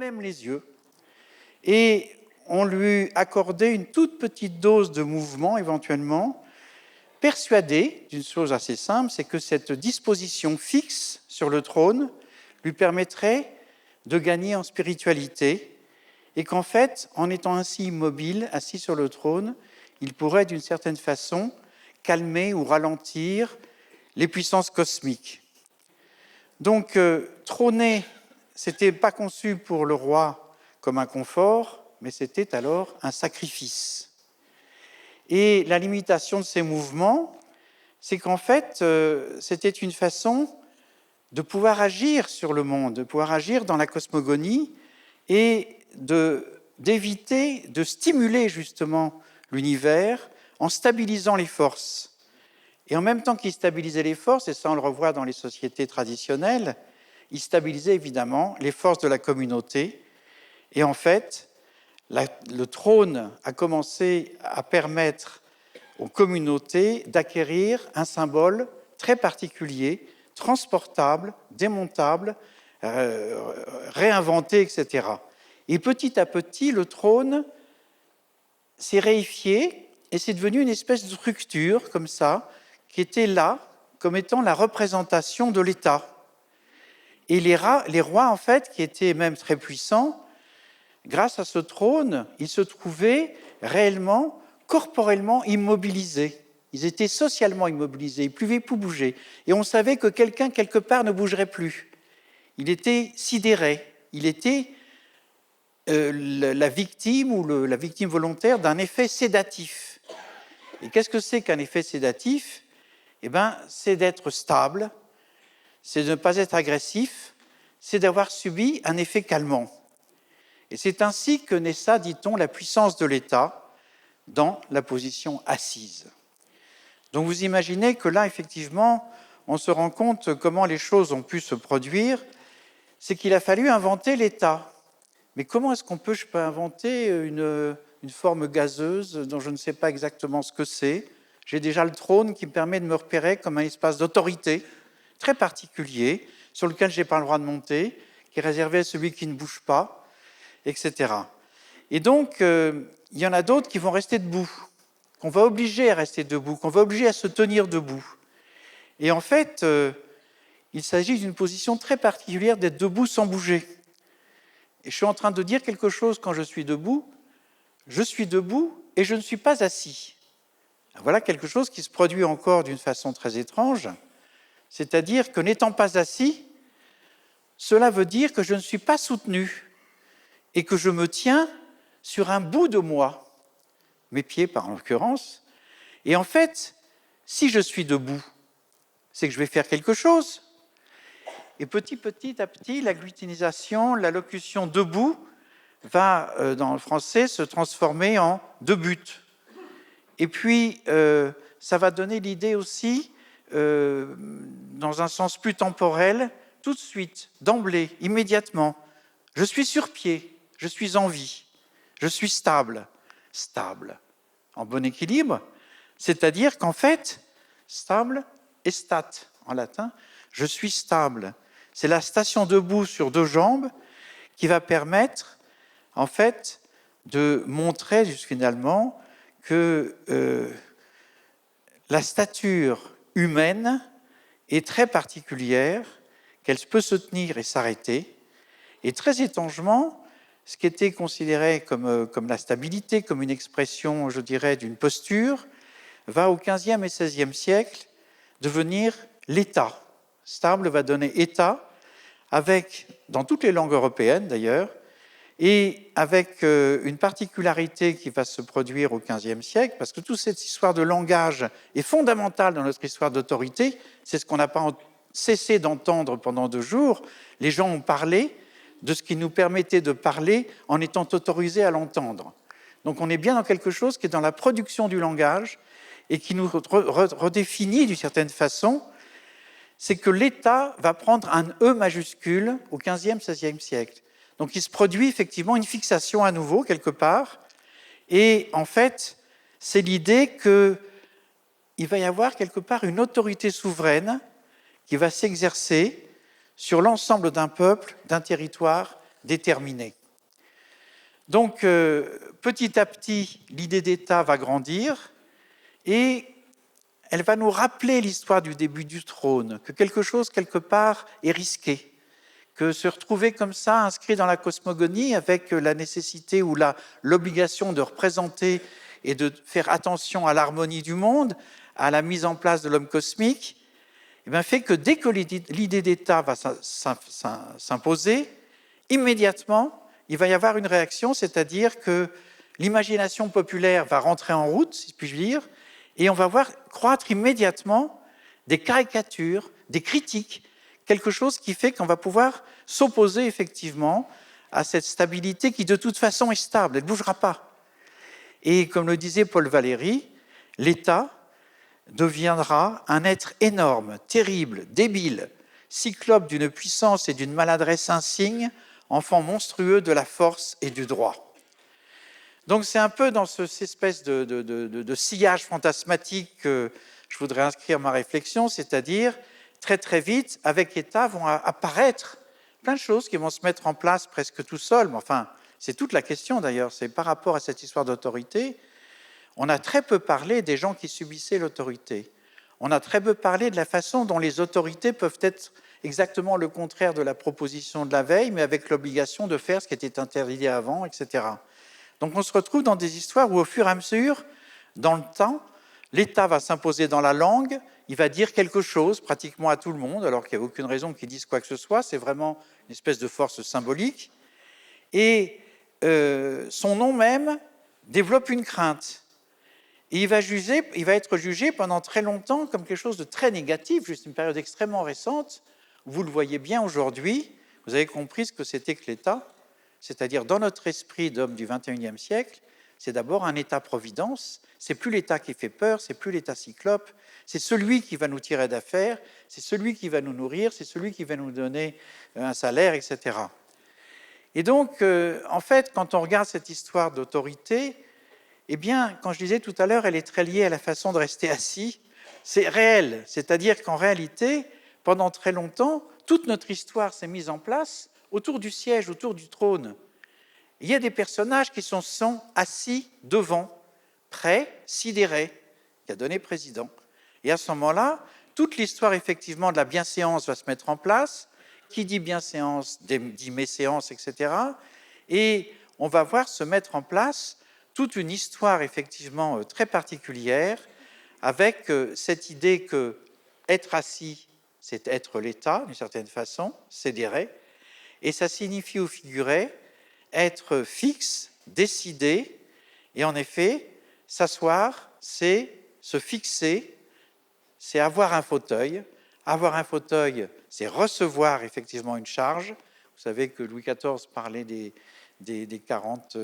même les yeux. Et on lui accordait une toute petite dose de mouvement, éventuellement, persuadé d'une chose assez simple, c'est que cette disposition fixe sur le trône lui permettrait de gagner en spiritualité, et qu'en fait, en étant ainsi immobile, assis sur le trône, il pourrait d'une certaine façon calmer ou ralentir les puissances cosmiques. Donc, trôner, ce n'était pas conçu pour le roi comme un confort, mais c'était alors un sacrifice. Et la limitation de ces mouvements, c'est qu'en fait, c'était une façon de pouvoir agir sur le monde, de pouvoir agir dans la cosmogonie et d'éviter de stimuler justement l'univers en stabilisant les forces. Et en même temps qu'il stabilisait les forces, et ça on le revoit dans les sociétés traditionnelles, il stabilisait évidemment les forces de la communauté. Et en fait, le trône a commencé à permettre aux communautés d'acquérir un symbole très particulier, transportable, démontable, réinventé, etc. Et petit à petit, le trône s'est réifié et c'est devenu une espèce de structure comme ça, qui était là comme étant la représentation de l'État. Et les rois, en fait, qui étaient même très puissants, grâce à ce trône, ils se trouvaient réellement, corporellement immobilisés. Ils étaient socialement immobilisés, ils ne pouvaient plus bouger. Et on savait que quelqu'un, quelque part, ne bougerait plus. Il était sidéré, il était la victime ou la victime volontaire d'un effet sédatif. Et qu'est-ce que c'est qu'un effet sédatif ? Eh bien, c'est d'être stable, c'est de ne pas être agressif, c'est d'avoir subi un effet calmant. Et c'est ainsi que naît ça, dit-on, la puissance de l'État dans la position assise. Donc vous imaginez que là, effectivement, on se rend compte comment les choses ont pu se produire, c'est qu'il a fallu inventer l'État. Mais comment est-ce je peux inventer une forme gazeuse dont je ne sais pas exactement ce que c'est ? J'ai déjà le trône qui me permet de me repérer comme un espace d'autorité très particulier, sur lequel je n'ai pas le droit de monter, qui est réservé à celui qui ne bouge pas, etc. Et donc, il y en a d'autres qui vont rester debout, qu'on va obliger à rester debout, qu'on va obliger à se tenir debout. Et en fait, il s'agit d'une position très particulière d'être debout sans bouger. Et je suis en train de dire quelque chose quand je suis debout et je ne suis pas assis. Voilà quelque chose qui se produit encore d'une façon très étrange, c'est-à-dire que n'étant pas assis, cela veut dire que je ne suis pas soutenu et que je me tiens sur un bout de moi, mes pieds par l'occurrence, et en fait, si je suis debout, c'est que je vais faire quelque chose. Et petit à petit, l'agglutinisation, la locution debout va, dans le français, se transformer en debute. Et puis, ça va donner l'idée aussi, dans un sens plus temporel, tout de suite, d'emblée, immédiatement. Je suis sur pied, je suis en vie, je suis stable, en bon équilibre, c'est-à-dire qu'en fait, stable et stat en latin, je suis stable. C'est la station debout sur deux jambes qui va permettre, en fait, de montrer finalement que la stature humaine est très particulière, qu'elle peut se tenir et s'arrêter. Et très étrangement, ce qui était considéré comme la stabilité, comme une expression, je dirais, d'une posture, va au XVe et XVIe siècle devenir l'état. Stable va donner état, avec, dans toutes les langues européennes d'ailleurs, et avec une particularité qui va se produire au XVe siècle, parce que toute cette histoire de langage est fondamentale dans notre histoire d'autorité, c'est ce qu'on n'a pas cessé d'entendre pendant 2 jours. Les gens ont parlé de ce qui nous permettait de parler en étant autorisés à l'entendre. Donc on est bien dans quelque chose qui est dans la production du langage et qui nous redéfinit d'une certaine façon, c'est que l'État va prendre un E majuscule au XVe, XVIe siècle. Donc il se produit effectivement une fixation à nouveau quelque part, et en fait, c'est l'idée qu'il va y avoir quelque part une autorité souveraine qui va s'exercer sur l'ensemble d'un peuple, d'un territoire, déterminée. Donc, petit à petit, l'idée d'État va grandir et elle va nous rappeler l'histoire du début du trône, que quelque chose, quelque part, est risqué, que se retrouver comme ça, inscrit dans la cosmogonie, avec la nécessité ou l'obligation de représenter et de faire attention à l'harmonie du monde, à la mise en place de l'homme cosmique, eh bien, fait que dès que l'idée d'État va s'imposer, immédiatement, il va y avoir une réaction, c'est-à-dire que l'imagination populaire va rentrer en route, si puis-je dire, et on va voir croître immédiatement des caricatures, des critiques, quelque chose qui fait qu'on va pouvoir s'opposer effectivement à cette stabilité qui de toute façon est stable, elle ne bougera pas. Et comme le disait Paul Valéry, l'État deviendra un être énorme, terrible, débile, cyclope d'une puissance et d'une maladresse insigne, enfant monstrueux de la force et du droit. Donc c'est un peu dans cette espèce de sillage fantasmatique que je voudrais inscrire ma réflexion, c'est-à-dire très très vite, avec l'État, vont apparaître plein de choses qui vont se mettre en place presque tout seuls. Mais enfin, c'est toute la question d'ailleurs, c'est par rapport à cette histoire d'autorité. On a très peu parlé des gens qui subissaient l'autorité. On a très peu parlé de la façon dont les autorités peuvent être exactement le contraire de la proposition de la veille, mais avec l'obligation de faire ce qui était interdit avant, etc. Donc on se retrouve dans des histoires où au fur et à mesure, dans le temps, l'État va s'imposer dans la langue, il va dire quelque chose pratiquement à tout le monde, alors qu'il n'y a aucune raison qu'il dise quoi que ce soit, c'est vraiment une espèce de force symbolique. Et son nom même développe une crainte. Et il va être jugé pendant très longtemps comme quelque chose de très négatif, juste une période extrêmement récente. Vous le voyez bien aujourd'hui, vous avez compris ce que c'était que l'État, c'est-à-dire dans notre esprit d'homme du XXIe siècle, c'est d'abord un État-providence, c'est plus l'État qui fait peur, c'est plus l'État cyclope, c'est celui qui va nous tirer d'affaire, c'est celui qui va nous nourrir, c'est celui qui va nous donner un salaire, etc. Et donc, en fait, quand on regarde cette histoire d'autorité, eh bien, quand je disais tout à l'heure, elle est très liée à la façon de rester assis, c'est réel, c'est-à-dire qu'en réalité, pendant très longtemps, toute notre histoire s'est mise en place autour du siège, autour du trône. Il y a des personnages qui sont assis devant, prêts, sidérés, qui a donné président. Et à ce moment-là, toute l'histoire effectivement de la bienséance va se mettre en place. Qui dit bienséance dit méséance, etc. Et on va voir se mettre en place toute une histoire effectivement très particulière, avec cette idée que être assis, c'est être l'État, d'une certaine façon, cédérer, et ça signifie ou figurer être fixe, décidé, et en effet, s'asseoir, c'est se fixer, c'est avoir un fauteuil. Avoir un fauteuil, c'est recevoir effectivement une charge. Vous savez que Louis XIV parlait des 40...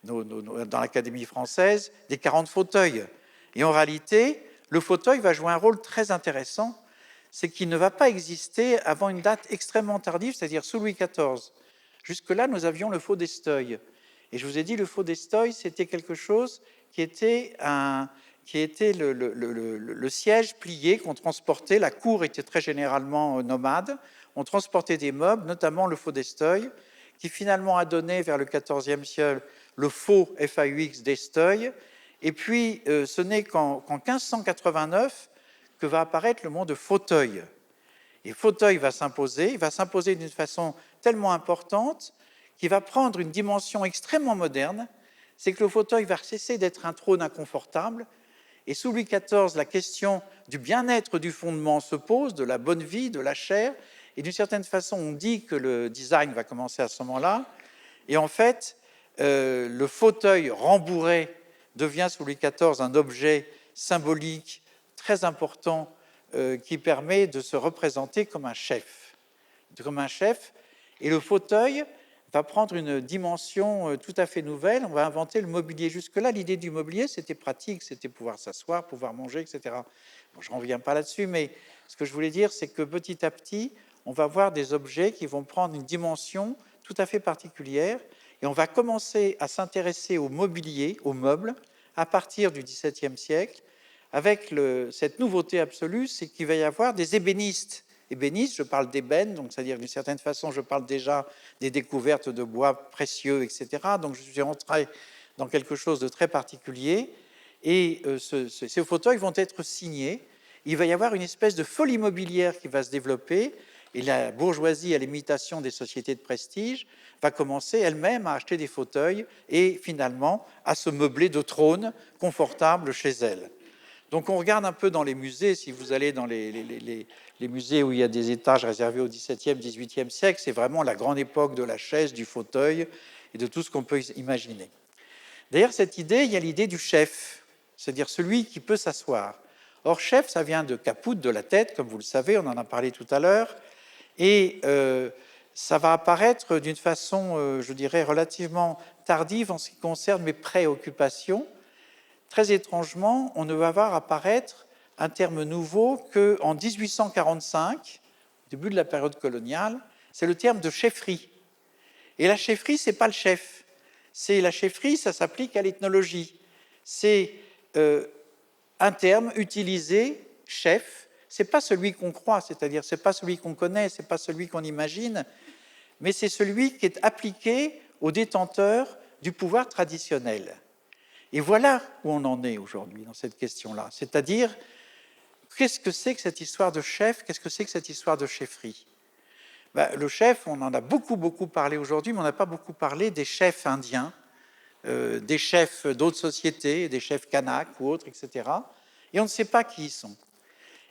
dans l'Académie française, des 40 fauteuils. Et en réalité, le fauteuil va jouer un rôle très intéressant, c'est qu'il ne va pas exister avant une date extrêmement tardive, c'est-à-dire sous Louis XIV. Jusque-là, nous avions le faux d'Esteuil. Et je vous ai dit, le faux d'Esteuil, c'était quelque chose qui était le siège plié qu'on transportait. La cour était très généralement nomade. On transportait des meubles, notamment le faux d'Esteuil, qui finalement a donné vers le XIVe siècle le faux FAUX d'Esteuil. Et puis, ce n'est qu'en 1589 que va apparaître le mot de fauteuil. Et fauteuil va s'imposer, il va s'imposer d'une façon tellement importante qu'il va prendre une dimension extrêmement moderne, c'est que le fauteuil va cesser d'être un trône inconfortable, et sous Louis XIV, la question du bien-être du fondement se pose, de la bonne vie, de la chair, et d'une certaine façon, on dit que le design va commencer à ce moment-là, et en fait, le fauteuil rembourré devient sous Louis XIV un objet symbolique très important qui permet de se représenter comme un chef. Et le fauteuil va prendre une dimension tout à fait nouvelle. On va inventer le mobilier. Jusque-là, l'idée du mobilier, c'était pratique, c'était pouvoir s'asseoir, pouvoir manger, etc. Bon, je ne reviens pas là-dessus, mais ce que je voulais dire, c'est que petit à petit, on va voir des objets qui vont prendre une dimension tout à fait particulière, et on va commencer à s'intéresser au mobilier, aux meubles, à partir du XVIIe siècle, avec cette nouveauté absolue, c'est qu'il va y avoir des ébénistes ébéniste, je parle d'ébène, donc c'est-à-dire d'une certaine façon, je parle déjà des découvertes de bois précieux, etc. Donc je suis rentré dans quelque chose de très particulier, et ces fauteuils vont être signés. Il va y avoir une espèce de folie immobilière qui va se développer, et la bourgeoisie, à l'imitation des sociétés de prestige, va commencer elle-même à acheter des fauteuils et finalement à se meubler de trônes confortables chez elle. Donc on regarde un peu dans les musées, si vous allez dans les musées où il y a des étages réservés au XVIIe, XVIIIe siècle, c'est vraiment la grande époque de la chaise, du fauteuil et de tout ce qu'on peut imaginer. Derrière cette idée, il y a l'idée du chef, c'est-à-dire celui qui peut s'asseoir. Or, chef, ça vient de caput, de la tête, comme vous le savez, on en a parlé tout à l'heure, et ça va apparaître d'une façon, je dirais, relativement tardive en ce qui concerne mes préoccupations. Très étrangement, on ne va voir apparaître un terme nouveau qu'en 1845, début de la période coloniale, c'est le terme de chefferie. Et la chefferie, ce n'est pas le chef. C'est la chefferie, ça s'applique à l'ethnologie. C'est un terme utilisé, chef, ce n'est pas celui qu'on croit, c'est-à-dire ce n'est pas celui qu'on connaît, ce n'est pas celui qu'on imagine, mais c'est celui qui est appliqué aux détenteurs du pouvoir traditionnel. Et voilà où on en est aujourd'hui dans cette question-là. C'est-à-dire, qu'est-ce que c'est que cette histoire de chef? Qu'est-ce que c'est que cette histoire de chefferie? Le chef, on en a beaucoup parlé aujourd'hui, mais on n'a pas beaucoup parlé des chefs indiens, des chefs d'autres sociétés, des chefs kanaks ou autres, etc. Et on ne sait pas qui ils sont.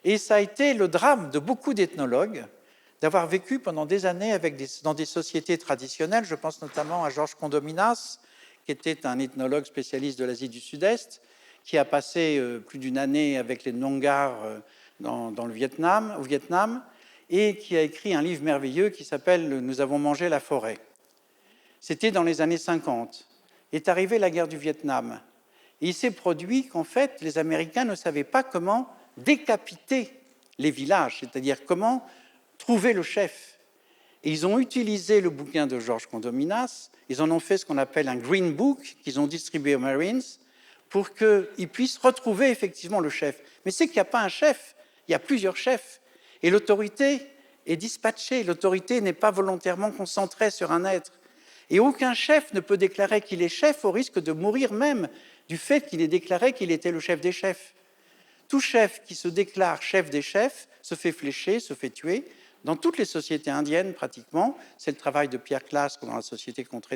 Et ça a été le drame de beaucoup d'ethnologues d'avoir vécu pendant des années dans des sociétés traditionnelles. Je pense notamment à Georges Condominas, qui était un ethnologue spécialiste de l'Asie du Sud-Est, qui a passé plus d'une année avec les Nongars au Vietnam, et qui a écrit un livre merveilleux qui s'appelle « Nous avons mangé la forêt ». C'était dans les années 50. Est arrivée la guerre du Vietnam. Et il s'est produit qu'en fait, les Américains ne savaient pas comment décapiter les villages, c'est-à-dire comment trouver le chef. Et ils ont utilisé le bouquin de Georges Condominas, ils en ont fait ce qu'on appelle un Green Book, qu'ils ont distribué aux Marines, pour qu'ils puissent retrouver effectivement le chef. Mais c'est qu'il n'y a pas un chef, il y a plusieurs chefs. Et l'autorité est dispatchée, l'autorité n'est pas volontairement concentrée sur un être. Et aucun chef ne peut déclarer qu'il est chef au risque de mourir même du fait qu'il ait déclaré qu'il était le chef des chefs. Tout chef qui se déclare chef des chefs se fait flécher, se fait tuer. Dans toutes les sociétés indiennes, pratiquement, c'est le travail de Pierre Classe dans la société contre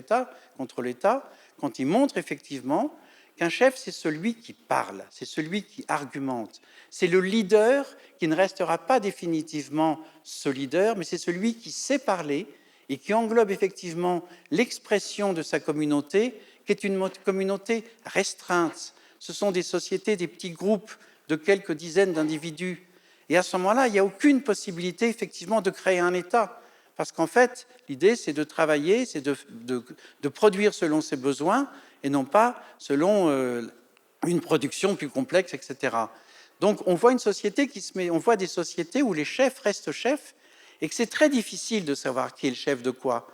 l'État, quand il montre effectivement qu'un chef, c'est celui qui parle, c'est celui qui argumente. C'est le leader qui ne restera pas définitivement ce leader, mais c'est celui qui sait parler et qui englobe effectivement l'expression de sa communauté, qui est une communauté restreinte. Ce sont des sociétés, des petits groupes de quelques dizaines d'individus. Et à ce moment-là, il n'y a aucune possibilité effectivement de créer un État. Parce qu'en fait, l'idée, c'est de travailler, c'est de produire selon ses besoins et non pas selon une production plus complexe, etc. Donc on voit une société on voit des sociétés où les chefs restent chefs et que c'est très difficile de savoir qui est le chef de quoi.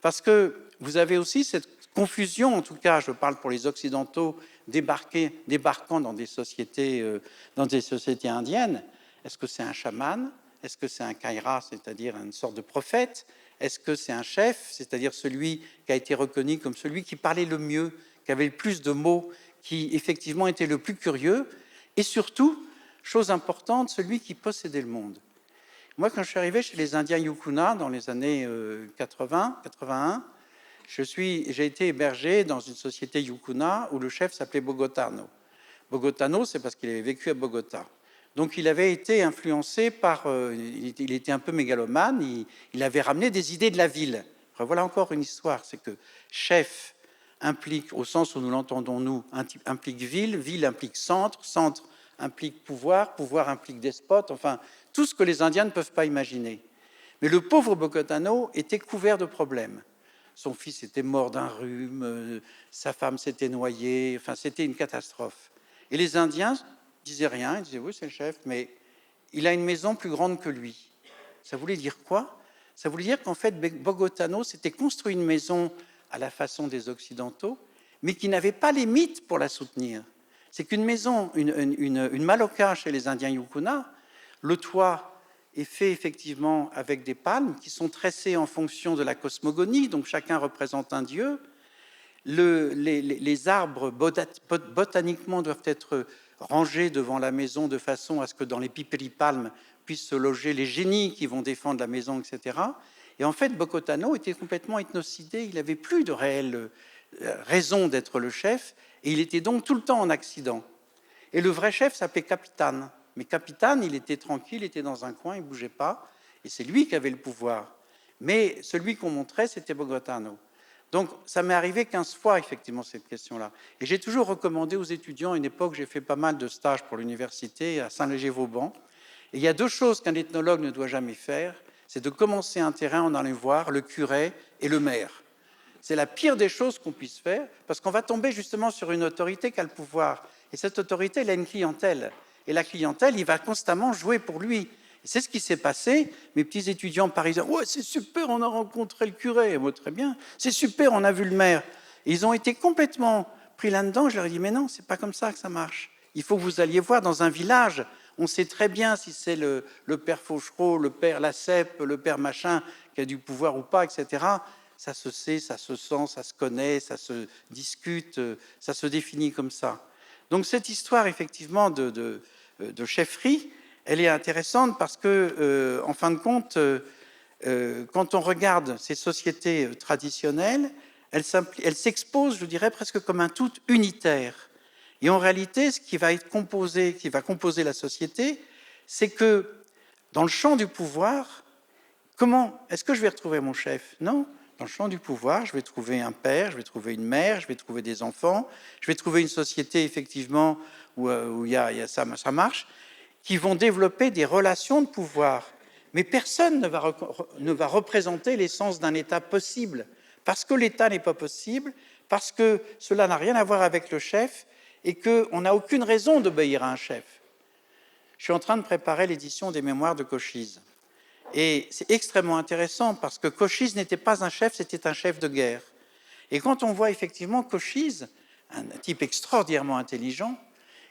Parce que vous avez aussi cette confusion, en tout cas, je parle pour les Occidentaux, débarquant dans des sociétés indiennes. Est-ce que c'est un chaman? Est-ce que c'est un kaira, c'est-à-dire une sorte de prophète? Est-ce que c'est un chef, c'est-à-dire celui qui a été reconnu comme celui qui parlait le mieux, qui avait le plus de mots, qui effectivement était le plus curieux? Et surtout, chose importante, celui qui possédait le monde. Moi, quand je suis arrivé chez les Indiens Yukuna dans les années 81, j'ai été hébergé dans une société Yukuna où le chef s'appelait Bogotano. Bogotano, c'est parce qu'il avait vécu à Bogota. Donc il avait été influencé par... il était un peu mégalomane, il avait ramené des idées de la ville. Enfin, voilà encore une histoire, c'est que chef implique, au sens où nous l'entendons nous, implique ville, ville implique centre, centre implique pouvoir, pouvoir implique despote, enfin tout ce que les Indiens ne peuvent pas imaginer. Mais le pauvre Bogotano était couvert de problèmes. Son fils était mort d'un rhume, sa femme s'était noyée, enfin c'était une catastrophe. Et les Indiens disaient rien, ils disaient oui c'est le chef, mais il a une maison plus grande que lui. Ça voulait dire quoi? Ça voulait dire qu'en fait Bogotano s'était construit une maison à la façon des Occidentaux, mais qui n'avait pas les mythes pour la soutenir. C'est qu'une maison, une maloca chez les Indiens Yukuna, le toit est fait effectivement avec des palmes qui sont tressées en fonction de la cosmogonie, donc chacun représente un dieu. Les arbres botaniquement doivent être rangés devant la maison de façon à ce que dans les pipéripalmes puissent se loger les génies qui vont défendre la maison, etc. Et en fait, Bocotano était complètement ethnocidé, il n'avait plus de réelle raison d'être le chef, et il était donc tout le temps en accident. Et le vrai chef s'appelait Capitane. Mais Capitane, il était tranquille, il était dans un coin, il ne bougeait pas, et c'est lui qui avait le pouvoir. Mais celui qu'on montrait, c'était Bogotano. Donc, ça m'est arrivé 15 fois, effectivement, cette question-là. Et j'ai toujours recommandé aux étudiants, à une époque, j'ai fait pas mal de stages pour l'université à Saint-Léger-Vauban. Et il y a deux choses qu'un ethnologue ne doit jamais faire, c'est de commencer un terrain en allant voir le curé et le maire. C'est la pire des choses qu'on puisse faire, parce qu'on va tomber justement sur une autorité qui a le pouvoir. Et cette autorité, elle a une clientèle. Et la clientèle, il va constamment jouer pour lui. Et c'est ce qui s'est passé. Mes petits étudiants parisiens, ouais, c'est super, on a rencontré le curé. Et moi, très bien, c'est super, on a vu le maire. Et ils ont été complètement pris là-dedans. Je leur ai dit, mais non, c'est pas comme ça que ça marche. Il faut que vous alliez voir dans un village. On sait très bien si c'est le père Fauchereau, le père Lacep, le père machin qui a du pouvoir ou pas, etc. Ça se sait, ça se sent, ça se connaît, ça se discute, ça se définit comme ça. Donc cette histoire, effectivement, de chefferie, elle est intéressante parce que, en fin de compte, quand on regarde ces sociétés traditionnelles, elles s'exposent, je dirais, presque comme un tout unitaire. Et en réalité, ce qui va être composé, qui va composer la société, c'est que dans le champ du pouvoir, comment est-ce que je vais retrouver mon chef? Non. Dans le champ du pouvoir, je vais trouver un père, je vais trouver une mère, je vais trouver des enfants, je vais trouver une société, effectivement, où ça marche, qui vont développer des relations de pouvoir. Mais personne ne va représenter l'essence d'un État possible, parce que l'État n'est pas possible, parce que cela n'a rien à voir avec le chef, et qu'on n'a aucune raison d'obéir à un chef. Je suis en train de préparer l'édition des mémoires de Cochise. Et c'est extrêmement intéressant parce que Cochise n'était pas un chef, c'était un chef de guerre. Et quand on voit effectivement Cochise, un type extraordinairement intelligent,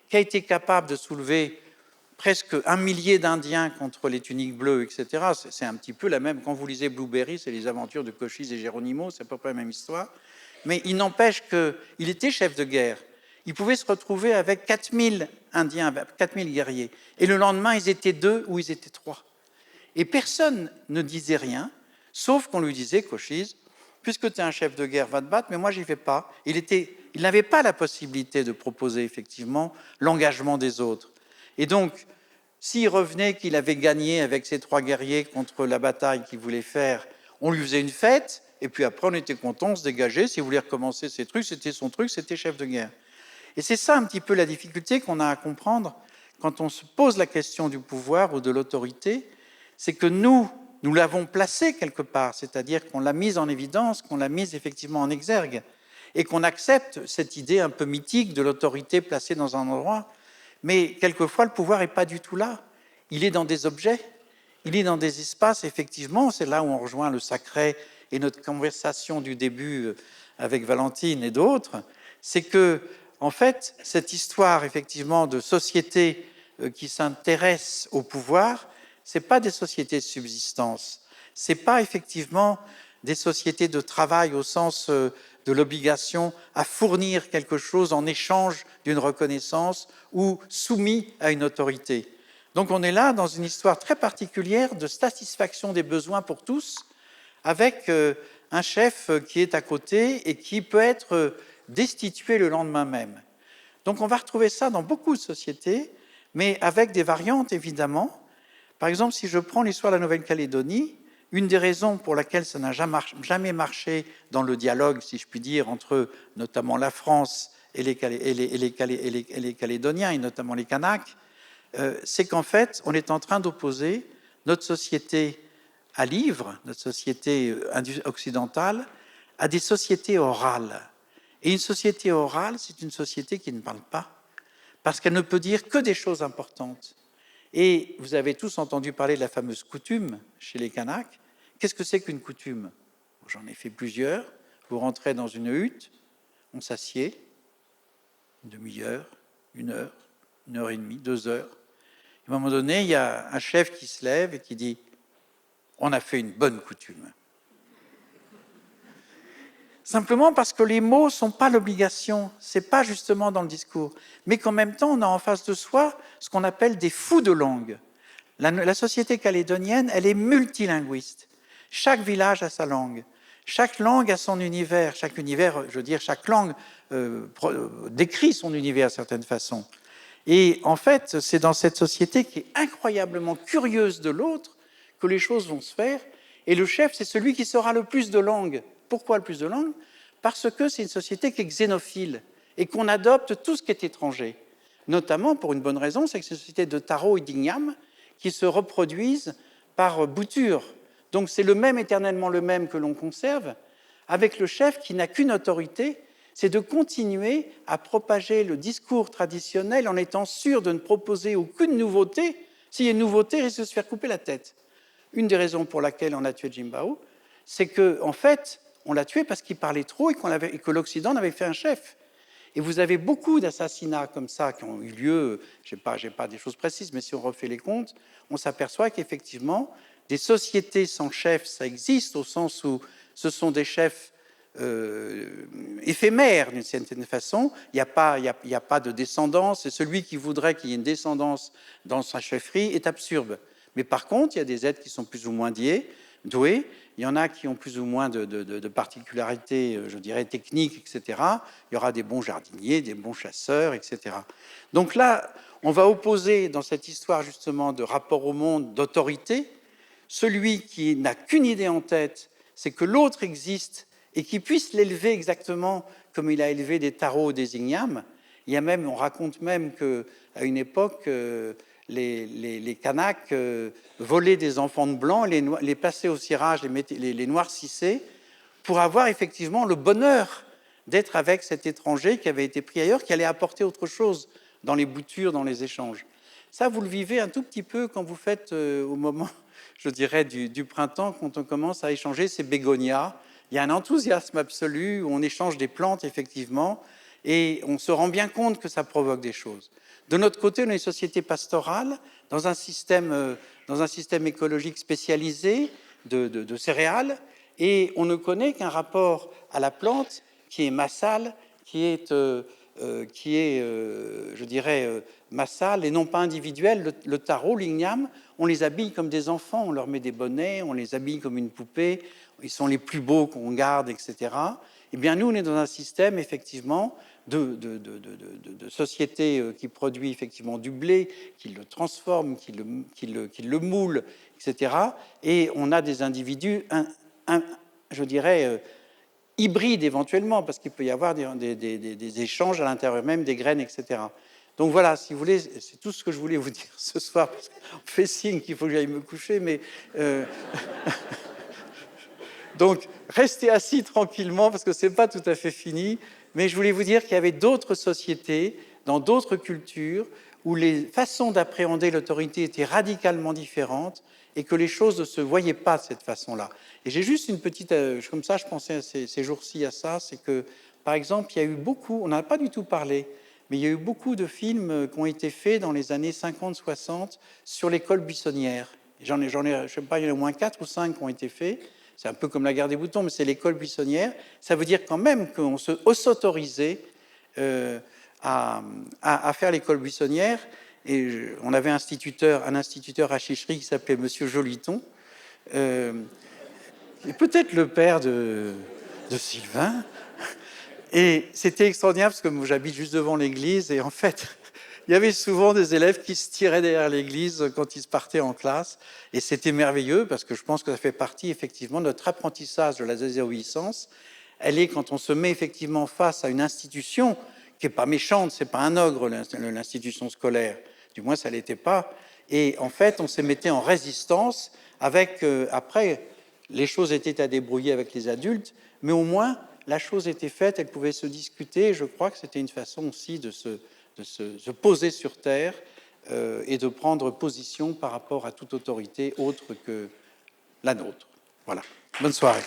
qui a été capable de soulever presque 1 millier d'Indiens contre les tuniques bleues, etc. C'est un petit peu la même, quand vous lisez Blueberry, c'est les aventures de Cochise et Geronimo, c'est à peu près la même histoire. Mais il n'empêche qu'il était chef de guerre. Il pouvait se retrouver avec 4000 Indiens, 4000 guerriers. Et le lendemain, ils étaient 2 ou ils étaient 3. Et personne ne disait rien, sauf qu'on lui disait, Cochise, puisque tu es un chef de guerre, va te battre, mais moi, j'y vais pas. Il n'avait pas la possibilité de proposer, effectivement, l'engagement des autres. Et donc, s'il revenait qu'il avait gagné avec ses 3 guerriers contre la bataille qu'il voulait faire, on lui faisait une fête, et puis après, on était content, on se dégageait. S'il voulait recommencer ses trucs, c'était son truc, c'était chef de guerre. Et c'est ça un petit peu la difficulté qu'on a à comprendre quand on se pose la question du pouvoir ou de l'autorité, c'est que nous l'avons placé quelque part, c'est-à-dire qu'on l'a mise en évidence, qu'on l'a mise effectivement en exergue, et qu'on accepte cette idée un peu mythique de l'autorité placée dans un endroit. Mais quelquefois, le pouvoir n'est pas du tout là. Il est dans des objets, il est dans des espaces, effectivement, c'est là où on rejoint le sacré et notre conversation du début avec Valentine et d'autres, c'est que, en fait, cette histoire, effectivement, de société qui s'intéresse au pouvoir, ce n'est pas des sociétés de subsistance, ce n'est pas effectivement des sociétés de travail au sens de l'obligation à fournir quelque chose en échange d'une reconnaissance ou soumis à une autorité. Donc on est là dans une histoire très particulière de satisfaction des besoins pour tous, avec un chef qui est à côté et qui peut être destitué le lendemain même. Donc on va retrouver ça dans beaucoup de sociétés, mais avec des variantes évidemment. Par exemple, si je prends l'histoire de la Nouvelle-Calédonie, une des raisons pour laquelle ça n'a jamais marché dans le dialogue, si je puis dire, entre notamment la France et les Calédoniens, et notamment les Kanaks, c'est qu'en fait, on est en train d'opposer notre société à livre, notre société occidentale, à des sociétés orales. Et une société orale, c'est une société qui ne parle pas, parce qu'elle ne peut dire que des choses importantes. Et vous avez tous entendu parler de la fameuse coutume chez les Kanaks. Qu'est-ce que c'est qu'une coutume? J'en ai fait plusieurs. Vous rentrez dans une hutte, on s'assied, une demi-heure, 1 heure, 1 heure et demie, 2 heures. À un moment donné, il y a un chef qui se lève et qui dit « On a fait une bonne coutume ». Simplement parce que les mots ne sont pas l'obligation, ce n'est pas justement dans le discours, mais qu'en même temps, on a en face de soi ce qu'on appelle des fous de langue. La société calédonienne, elle est multilinguiste. Chaque village a sa langue. Chaque langue a son univers. Chaque univers, je veux dire, chaque langue décrit son univers d'une certaine façon. Et en fait, c'est dans cette société qui est incroyablement curieuse de l'autre que les choses vont se faire. Et le chef, c'est celui qui saura le plus de langues. Pourquoi le plus de langues? Parce que c'est une société qui est xénophile et qu'on adopte tout ce qui est étranger. Notamment, pour une bonne raison, c'est que c'est une société de taro et d'igname qui se reproduisent par bouture. Donc c'est le même, éternellement le même que l'on conserve, avec le chef qui n'a qu'une autorité, c'est de continuer à propager le discours traditionnel en étant sûr de ne proposer aucune nouveauté. S'il y a une nouveauté, il risque de se faire couper la tête. Une des raisons pour laquelle on a tué Jimbao, c'est qu'en fait, on l'a tué parce qu'il parlait trop et que l'Occident en avait fait un chef. Et vous avez beaucoup d'assassinats comme ça qui ont eu lieu, je n'ai pas des choses précises, mais si on refait les comptes, on s'aperçoit qu'effectivement, des sociétés sans chef, ça existe, au sens où ce sont des chefs éphémères d'une certaine façon. Il n'y a pas de descendance, et celui qui voudrait qu'il y ait une descendance dans sa chefferie est absurde. Mais par contre, il y a des êtres qui sont plus ou moins doués. Il y en a qui ont plus ou moins de particularités, je dirais, techniques, etc. Il y aura des bons jardiniers, des bons chasseurs, etc. Donc là, on va opposer dans cette histoire justement de rapport au monde, d'autorité, celui qui n'a qu'une idée en tête, c'est que l'autre existe et qu'il puisse l'élever exactement comme il a élevé des tarots ou des ignames. On raconte même qu'à une époque, les Kanaks volaient des enfants de blancs, les passaient au cirage, les noircissaient, pour avoir effectivement le bonheur d'être avec cet étranger qui avait été pris ailleurs, qui allait apporter autre chose dans les boutures, dans les échanges. Ça, vous le vivez un tout petit peu quand vous faites, au moment, je dirais, du printemps, quand on commence à échanger ces bégonias. Il y a un enthousiasme absolu, où on échange des plantes, effectivement, et on se rend bien compte que ça provoque des choses. De notre côté, on est une société pastorale, dans un système écologique spécialisé de céréales, et on ne connaît qu'un rapport à la plante qui est massal, qui est je dirais, massal et non pas individuel. Le taro, l'igname, on les habille comme des enfants, on leur met des bonnets, on les habille comme une poupée, ils sont les plus beaux qu'on garde, etc. Eh bien, nous, on est dans un système, effectivement, de société qui produit effectivement du blé, qui le transforme, qui le moule, etc. Et on a des individus, je dirais, hybrides éventuellement, parce qu'il peut y avoir des échanges à l'intérieur même des graines, etc. Donc voilà, si vous voulez, c'est tout ce que je voulais vous dire ce soir, parce qu'on fait signe qu'il faut que j'aille me coucher, mais... Donc, restez assis tranquillement, parce que ce n'est pas tout à fait fini, mais je voulais vous dire qu'il y avait d'autres sociétés, dans d'autres cultures, où les façons d'appréhender l'autorité étaient radicalement différentes, et que les choses ne se voyaient pas de cette façon-là. Et j'ai juste une petite... comme ça, je pensais ces jours-ci à ça, c'est que, par exemple, il y a eu beaucoup, on n'en a pas du tout parlé, mais il y a eu beaucoup de films qui ont été faits dans les années 50-60 sur l'école buissonnière. Je ne sais pas, il y en a au moins 4 ou 5 qui ont été faits. C'est un peu comme la guerre des boutons, mais c'est l'école buissonnière. Ça veut dire quand même qu'on s'autorisait à faire l'école buissonnière. Et on avait un instituteur à Chichery qui s'appelait Monsieur Joliton, peut-être le père de Sylvain. Et c'était extraordinaire parce que j'habite juste devant l'église et en fait, il y avait souvent des élèves qui se tiraient derrière l'église quand ils se partaient en classe. Et c'était merveilleux parce que je pense que ça fait partie effectivement de notre apprentissage de la désobéissance. Elle est quand on se met effectivement face à une institution qui n'est pas méchante, c'est pas un ogre, l'institution scolaire. Du moins, ça ne l'était pas. Et en fait, on se mettait en résistance avec... après, les choses étaient à débrouiller avec les adultes, mais au moins, la chose était faite, elle pouvait se discuter. Et je crois que c'était une façon aussi de se poser sur terre et de prendre position par rapport à toute autorité autre que la nôtre. Voilà. Bonne soirée.